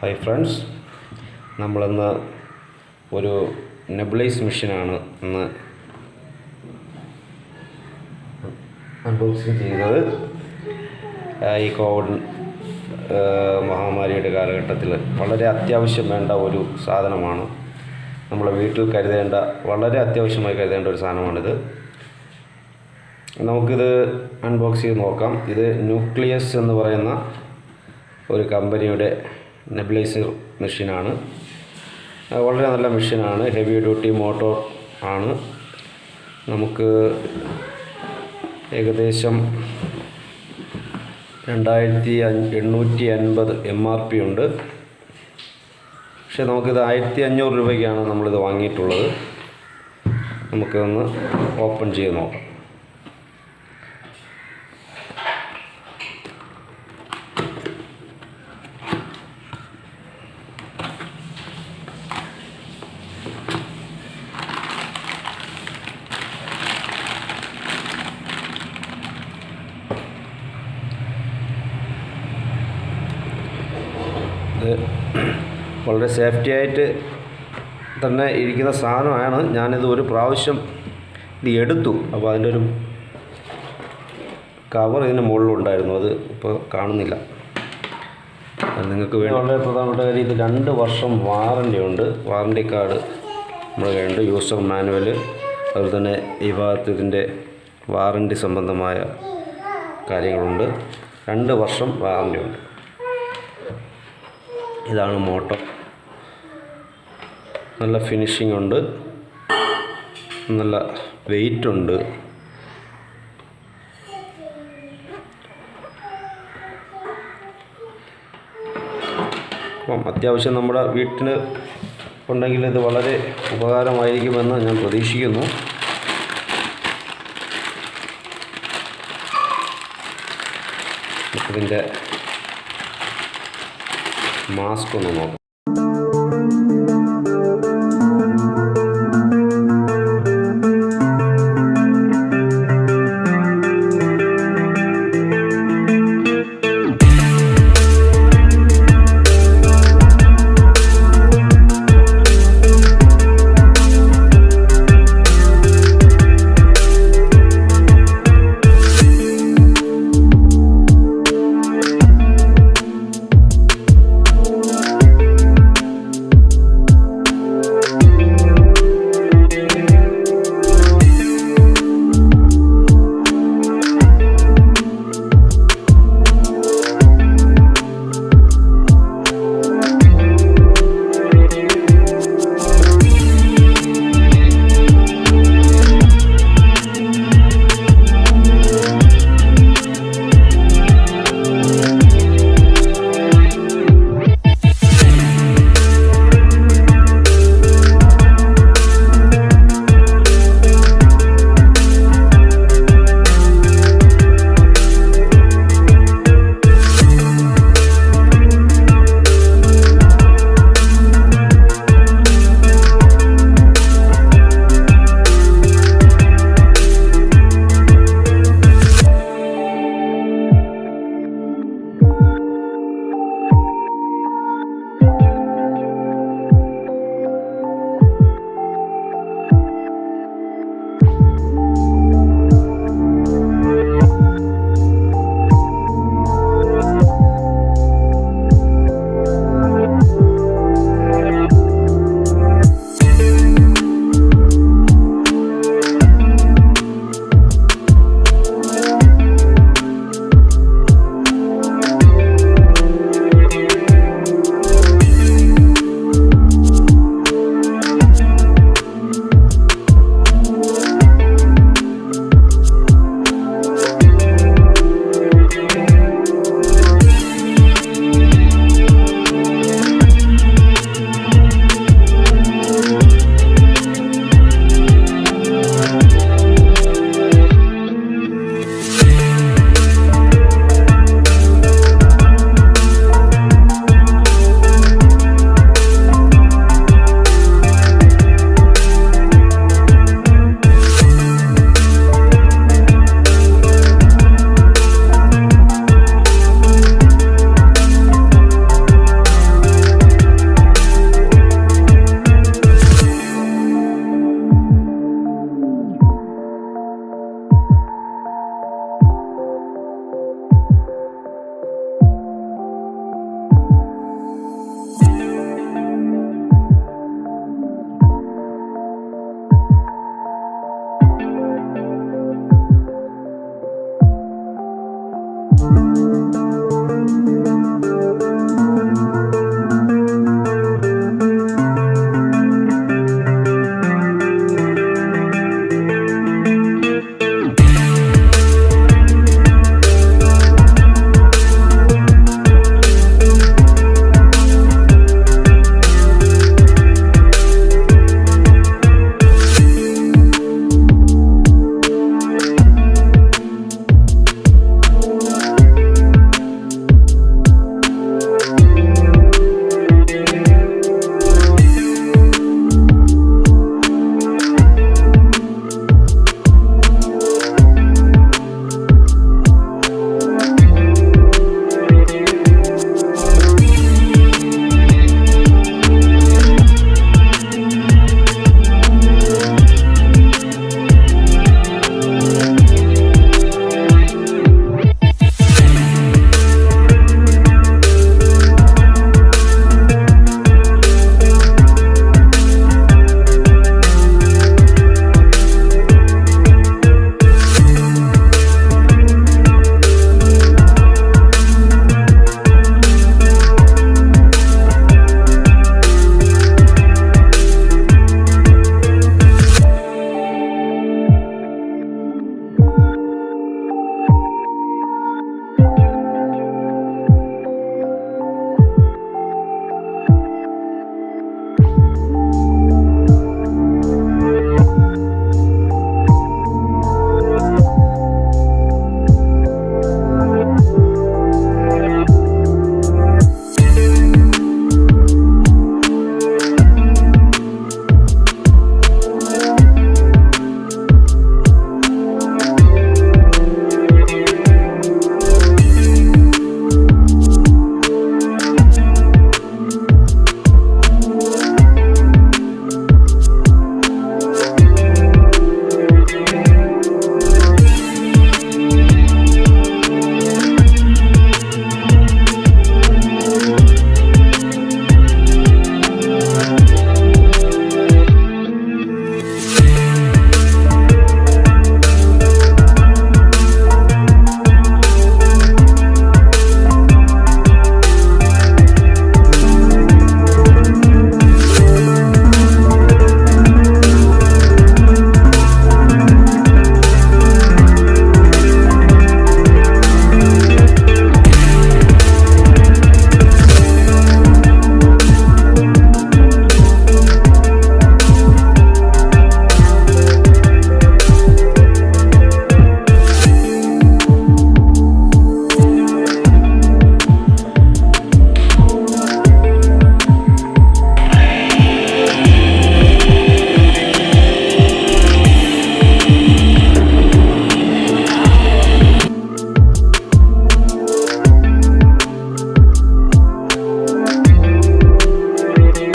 Hi friends, നമ്മളിന്ന് ഒരു nebulise മെഷീനാണ് ഇന്ന് അൺബോക്സിങ് ചെയ്തത്. ഈ കോവിഡ് മഹാമാരിയുടെ കാലഘട്ടത്തിൽ വളരെ അത്യാവശ്യം വേണ്ട ഒരു സാധനമാണ്. നമ്മളെ വീട്ടിൽ കരുതേണ്ട, വളരെ അത്യാവശ്യമായി കരുതേണ്ട ഒരു സാധനമാണിത്. നമുക്കിത് അൺബോക്സ് ചെയ്ത് നോക്കാം. ഇത് ന്യൂക്ലിയസ് എന്ന് പറയുന്ന ഒരു കമ്പനിയുടെ നെബുലൈസർ മെഷീനാണ്. വളരെ നല്ല മെഷീനാണ്. ഹെവി ഡ്യൂട്ടി മോട്ടോർ ആണ്. നമുക്ക് ഏകദേശം 2850 MRP ഉണ്ട്. പക്ഷേ നമുക്കിത് 1500 രൂപയ്ക്കാണ് നമ്മളിത് വാങ്ങിയിട്ടുള്ളത്. നമുക്കിതൊന്ന് ഓപ്പൺ ചെയ്ത് നോക്കാം. വളരെ സേഫ്റ്റി ആയിട്ട് തന്നെ ഇരിക്കുന്ന സാധനമാണ്. ഞാനിത് ഒരു പ്രാവശ്യം ഇത് എടുത്തു. അപ്പോൾ അതിൻ്റെ ഒരു കവർ ഇതിന് മുകളിലുണ്ടായിരുന്നു. അത് ഇപ്പോൾ കാണുന്നില്ല. നിങ്ങൾക്ക് വേണ്ടി വളരെ പ്രധാനപ്പെട്ട കാര്യം, ഇത് 2 വർഷം വാറൻ്റി ഉണ്ട്. വാറൻ്റി കാർഡ് നമ്മുടെ കയ്യിലുണ്ട്. യൂസർ മാനുവൽ, അതുപോലെ തന്നെ ഈ ഭാഗത്ത് ഇതിൻ്റെ വാറൻ്റി സംബന്ധമായ കാര്യങ്ങളുണ്ട്. 2 വർഷം വാറൻ്റി ഉണ്ട്. ഇതാണ് മോട്ടർ. നല്ല ഫിനിഷിംഗ് ഉണ്ട്, നല്ല വെയിറ്റ് ഉണ്ട്. അപ്പം അത്യാവശ്യം നമ്മുടെ വീട്ടിന് ഉണ്ടെങ്കിൽ ഇത് വളരെ ഉപകാരമായിരിക്കുമെന്ന് ഞാൻ പ്രതീക്ഷിക്കുന്നു. ഇതിൻ്റെ മാസ്ക് ഒന്ന് നോക്കാം.